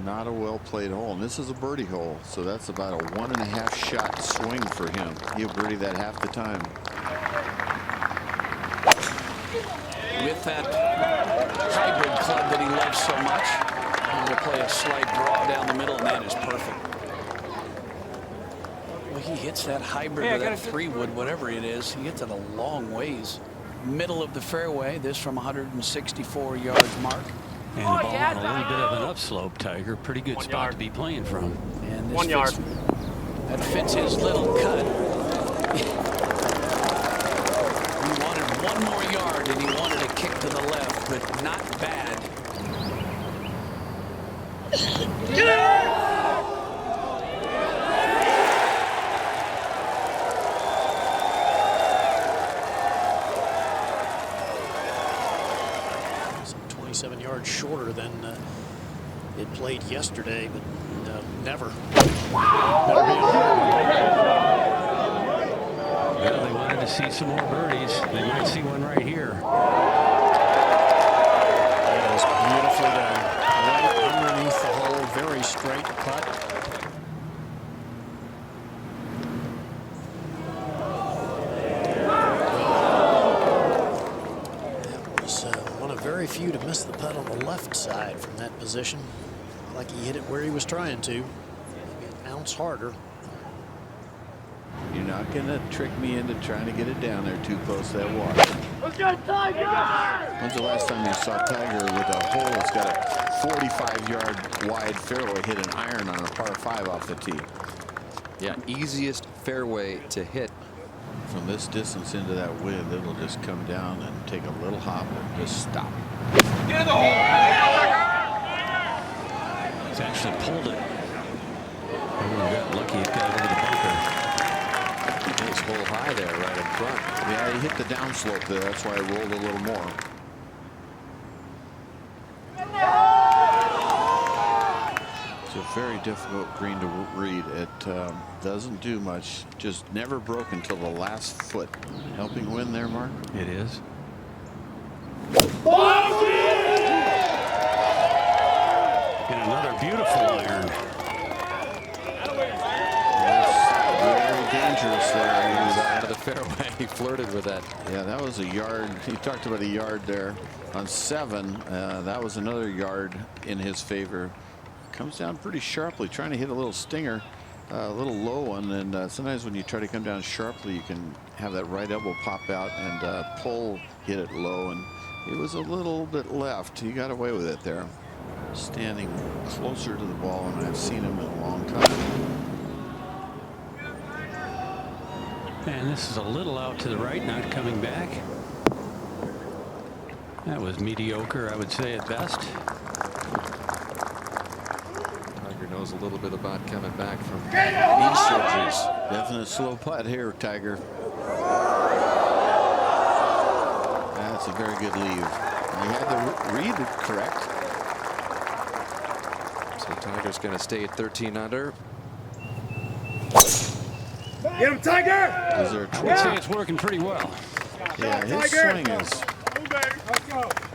not a well played hole. And this is a birdie hole, so that's about a 1.5 shot swing for him. He'll birdie that half the time. With that hybrid club that he loves so much. to play a slight draw down the middle, and that is perfect. Well, he hits that hybrid or that 3-wood, whatever it is. He hits it a long ways. Middle of the fairway. This from 164 yards mark. And the ball on a little bit of an upslope, Tiger. Pretty good spot to be playing from. And this 1 yard. That fits his little cut. He wanted 1 more yard, and he wanted a kick to the left, but not bad. Some 27 yards shorter than it played yesterday, but never. Well, they wanted to see some more birdies. They might see one right here. That is beautifully done. Right underneath the hole, very straight putt. That was one of very few to miss the putt on the left side from that position. Like he hit it where he was trying to. Maybe an ounce harder. You're not going to trick me into trying to get it down there too close to that water. Let's go, Tiger! When's the last time you saw Tiger with a hole that's got a 45-yard wide fairway hit an iron on a par 5 off the tee? Yeah, easiest fairway to hit. From this distance into that wind, it'll just come down and take a little hop and just stop. Get in the hole! He's actually pulled it. Oh, got lucky. He got it over the bunker. Nice hole high there, right in front. Yeah, he hit the downslope there. That's why I rolled a little more. It's a very difficult green to read. It doesn't do much. Just never broke until the last foot. Helping win there, Mark? It is. And another beautiful iron. Very dangerous there. He was out of the fairway. He flirted with that. Yeah, that was a yard. He talked about a yard there on 7. That was another yard in his favor. Comes down pretty sharply, trying to hit a little stinger, a little low one. And sometimes when you try to come down sharply, you can have that right elbow pop out and pull, hit it low. And it was a little bit left. He got away with it there. Standing closer to the ball than I've seen him in a long time. And this is a little out to the right, not coming back. That was mediocre, I would say, at best. Tiger knows a little bit about coming back from knee surgeries. Definite slow putt here, Tiger. That's a very good leave. He had the read correct. So Tiger's going to stay at 13 under. Get him, Tiger! Is there a I would say it's working pretty well. Yeah, his swing is.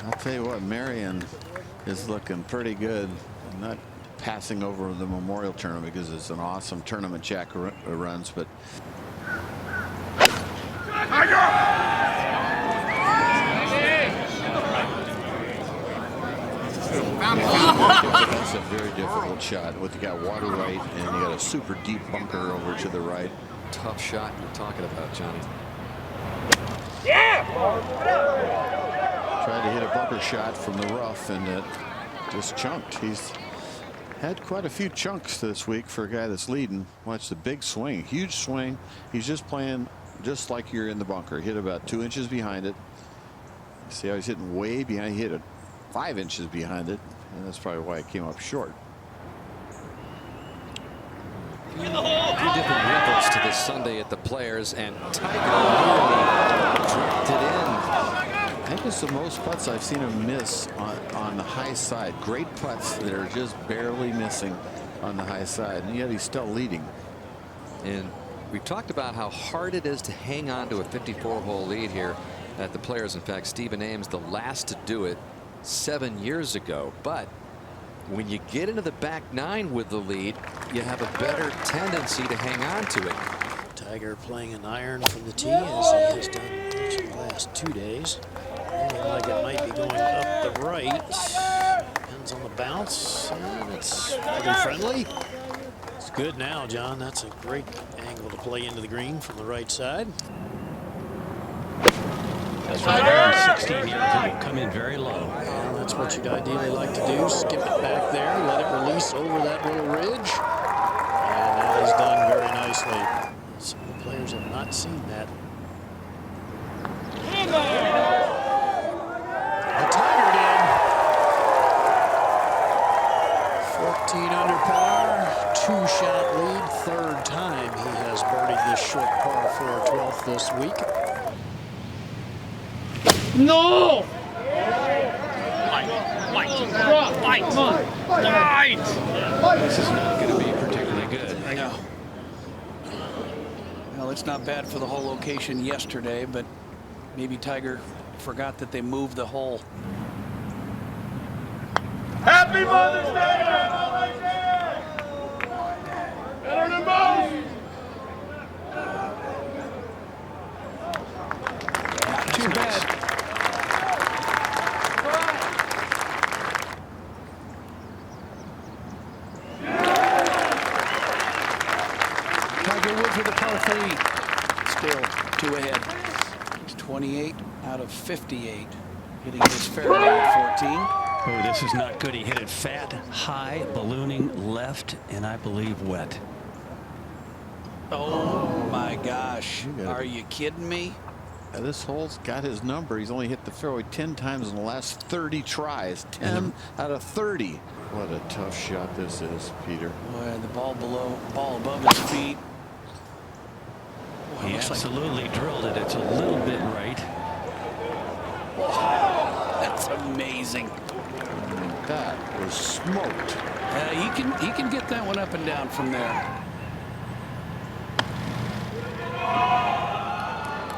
I'll tell you what, Marion is looking pretty good. I'm not passing over the Memorial Tournament because it's an awesome tournament Jack runs, but. That's a very difficult shot. With you got water right, and you got a super deep bunker over to the right. Tough shot you're talking about, Johnny. Yeah! Tried to hit a bunker shot from the rough, and it just chunked. He's had quite a few chunks this week for a guy that's leading. Watch the big swing, huge swing. He's just playing just like you're in the bunker. Hit about 2 inches behind it. See how he's hitting way behind. He hit it 5 inches behind it, and that's probably why it came up short. A few different wrinkles to this Sunday at the Players, and Tiger nearly dropped it in. I think it's the most putts I've seen him miss on the high side. Great putts that are just barely missing on the high side, and yet he's still leading. And we've talked about how hard it is to hang on to a 54-hole lead here at the Players. In fact, Stephen Ames, the last to do it 7 years ago. But when you get into the back 9 with the lead, you have a better tendency to hang on to it. Tiger playing an iron from the tee as he has done each of the last 2 days. Looking like it might be going up the right. And Hands on the bounce, and it's pretty friendly. It's good now, John. That's a great angle to play into the green from the right side. That's right, 16 yards, and it'll come in very low. And that's what you'd ideally like to do. Skip it back there, let it release over that little ridge. And that is done very nicely. Some of the players have not seen that. The Tiger did. 14 under par, 2-shot lead, third time he has birdied this short par 4 12th this week. No! This is not going to be particularly good. No. Well, it's not bad for the whole location yesterday, but maybe Tiger forgot that they moved the hole. Happy Mother's Day! Better than most! Too bad. Tiger Woods with a par 3. Still 2 ahead. He's 28 out of 58. Hitting his fairway at 14. Oh, this is not good. He hit it fat, high, ballooning left, and I believe wet. Oh my gosh. Are you kidding me? This hole's got his number. He's only hit the fairway 10 times in the last 30 tries. 10 out of 30. What a tough shot this is, Peter. Boy, the ball above his feet. Boy, He absolutely drilled it. It's a little bit right. That's amazing. That was smoked. He can get that one up and down from there.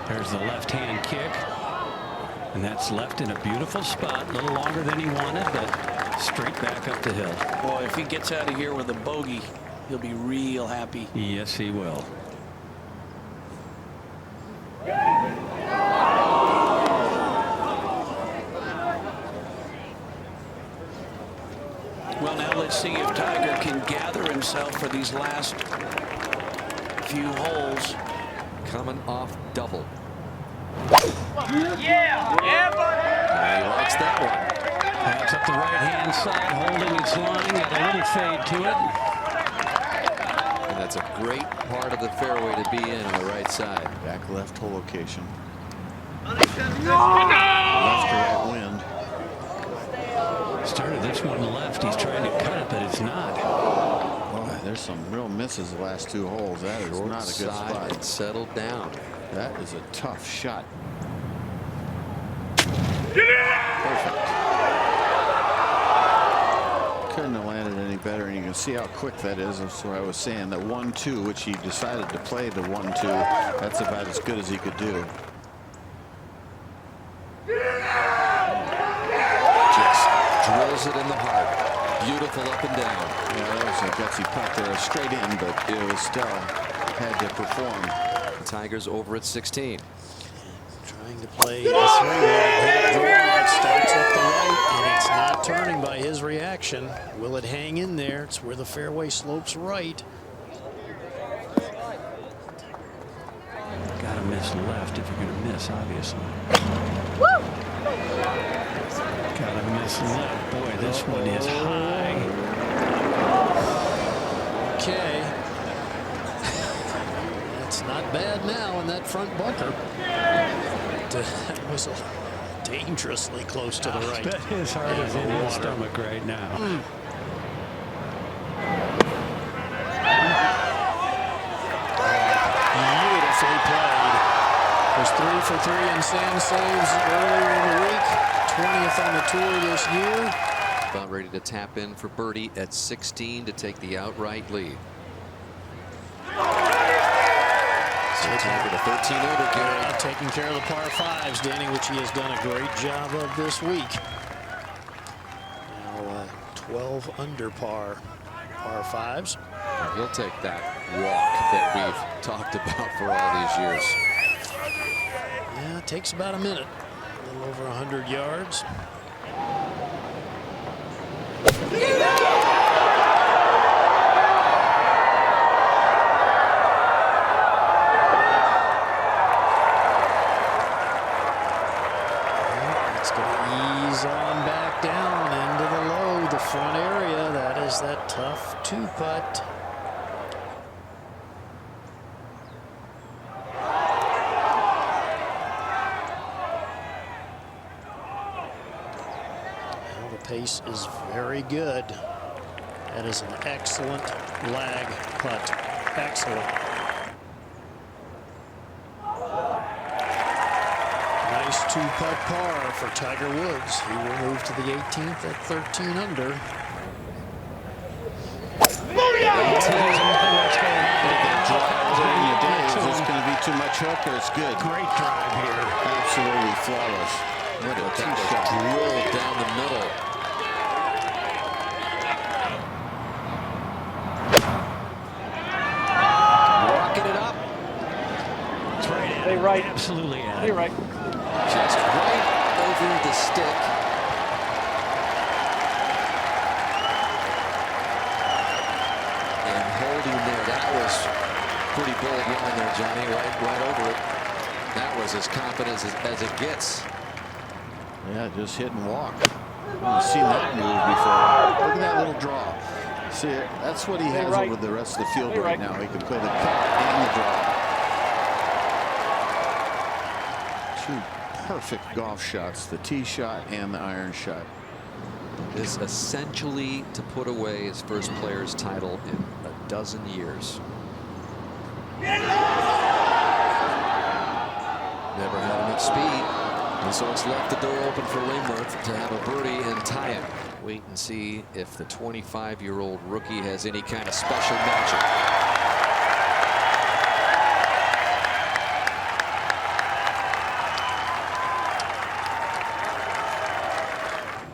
There's the left-hand kick, and that's left in a beautiful spot. A little longer than he wanted, but straight back up the hill. Boy, if he gets out of here with a bogey, he'll be real happy. Yes, he will. Well, now let's see if Tiger can gather himself for these last few holes. Coming off double. Yeah! Yeah, buddy! He likes that one. That's up the right-hand side, holding its line, got a little fade to it. And that's a great part of the fairway to be in on the right side. Back left hole location. No! Left to right wind. Started this one left. He's trying to cut it, but it's not. Boy, there's some real misses the last 2 holes. That is not a good spot. And settled down. That is a tough shot. Perfect. Couldn't have landed any better, and you can see how quick that is. That's what I was saying. That 1-2, which he decided to play the 1-2, that's about as good as he could do. Just drills it in the heart. Beautiful up and down. Yeah, that was a gutsy putt there, straight in, but it was still had to perform. Tiger's over at 16. Trying to play the 3-wood. It starts up the right, and it's not turning by his reaction. Will it hang in there? It's where the fairway slopes right. Got to miss left if you're going to miss, obviously. Got to miss left. Boy, this one is high. Okay. That's not bad now in that front bunker. That was dangerously close to the right. But his heart is in his stomach right now. Beautifully played. Was 3 for 3 in sand saves earlier in the week. 20th on the tour this year. About ready to tap in for birdie at 16 to take the outright lead. Tiger to 13 under, Gary. Taking care of the par 5s, Danny, which he has done a great job of this week. Now 12 under par 5s. He'll take that walk that we've talked about for all these years. Yeah, it takes about a minute. A little over 100 yards. It's going to ease on back down into the low, the front area. That is that tough 2-putt. Well, the pace is very good. That is an excellent lag putt. Excellent. Nice 2-putt par for Tiger Woods. He will move to the 18th at 13 under. Is this going to be too much hook, or it's good? Great drive here. Absolutely flawless. What a tee shot. Drilled down the middle. Rocking it up. It's right at it. Right. Absolutely at Hey, it. right. Just right over the stick. And holding there. That was pretty bold line there, Johnny. Right over it. That was as confident as it gets. Yeah, just hit and walk. I've seen that move before. Look at that little draw. See, that's what he has over the rest of the field right now. He can play the cut and the draw. Two perfect golf shots, the tee shot and the iron shot. Is essentially to put away his first player's title in a dozen years. Never had enough speed. And so it's left the door open for Lingmerth to have a birdie and tie it. Wait and see if the 25-year-old rookie has any kind of special magic.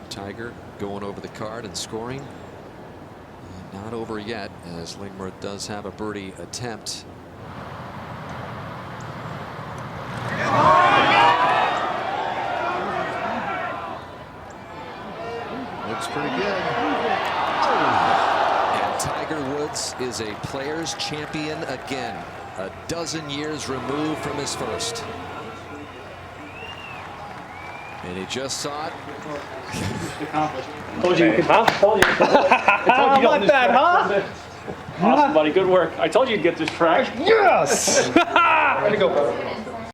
Tiger going over the card and scoring. Not over yet, as Lingmerth does have a birdie attempt. Looks pretty good. And Tiger Woods is a Players Champion again, a dozen years removed from his first. And he just saw it. Told you you could. Huh? Told you. I told you not bad, huh? Awesome, buddy. Good work. I told you you'd get this track. Yes. Ready to go, brother.